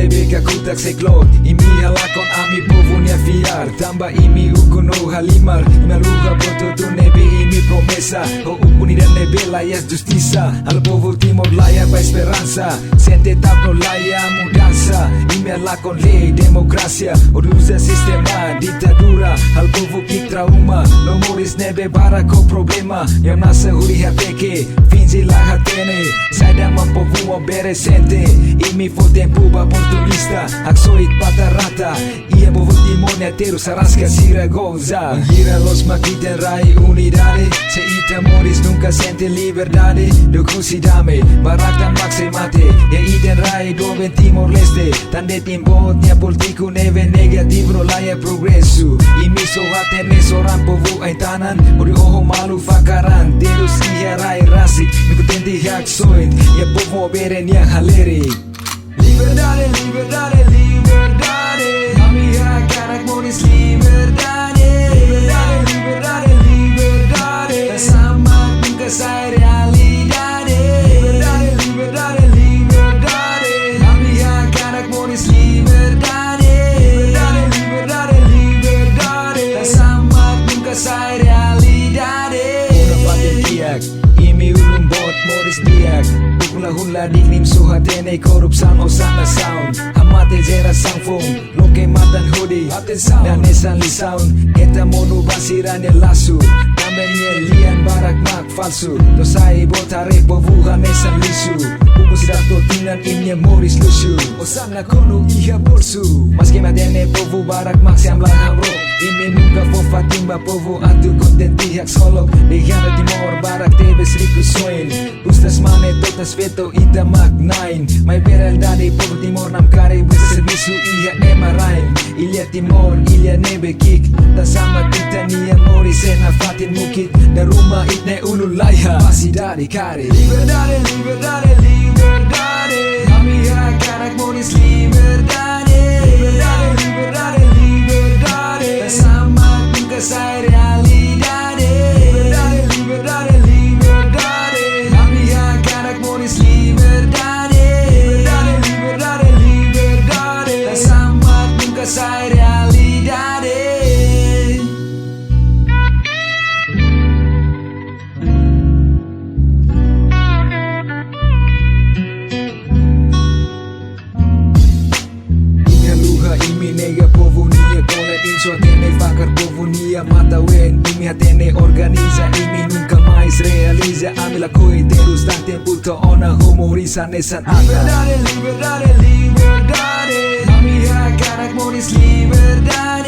beka kutak seklot imi halakon ami povunya fiar tambah imi ukuno halimar maluha boto tu nebe imi promesa ho ukuni dan nebe layas justisa al povo timor laya pa esperanza sente tap no laya mudanza imi halakon lei demokrasia orusa sistema ditadura al povo ki trauma no moris nebe barako problema yang nasa huri hateke finzi la hatene saida mampovu beresente imi fo tempo oportunista aksoit pata rata ia povo timonia teru sarasca Siragoza gira los makiten rai unidade se ita moris nunca sente liberdade do cusidame baratan maxe mate ya iden rai dove Timor Leste tande timbotnya politiku neve negativo laya progresu imi so hatene soran povo ai tanan ori oho malu fakaran teru sia rai rasik mikutenti hak soit ya povo beren yang haleri Liberdade, liberdade, liberdade Kami akan akmonis liberdade Liberdade, liberdade, liberdade Bersama nunca sai realidade Liberdade, liberdade, liberdade Kami akan akmonis liberdade Liberdade, liberdade, liberdade Bersama nunca sai realidade Una paten tiak, imi ulun bot moris tiak hula diknim suhatene korupsan osana sound hamate zera sangfong loke matan hodi dan esan li sound eta monu basiran lasu tambahnya lian barak mak falsu dosai botare povuhan esan lisu umus dato tinan imnya moris lusu osana konu iha bolsu maske madene povu barak mak siam laham ro imi nunca fo fatimba povu atu kontenti hak solok dehana timor barak tebes riku soin ustas mane totas veto ita mak nine mai beral dari povo timor nam kare berservisu iya emarain ilya timor ilya nebe kik tak sama kita nia moris ena fatin mukit dan rumah itne ulul laiha masih dari kare liberdade liberdade liberdade kami akan akmonis liberdade liberdade liberdade liberdade bersama nunca sai realidade liberdade liberdade liberdade kami akan akmonis liberdade liberdade liberdade liberdade bersama nunca sai realidade nega povo nia kola inso atene fakar povo nia mata wen imi atene organiza imi nunca mais realiza amila koi terus dan tempo to ona humorisa nesan anda liberdade liberdade liberdade kami akan akmonis liberdade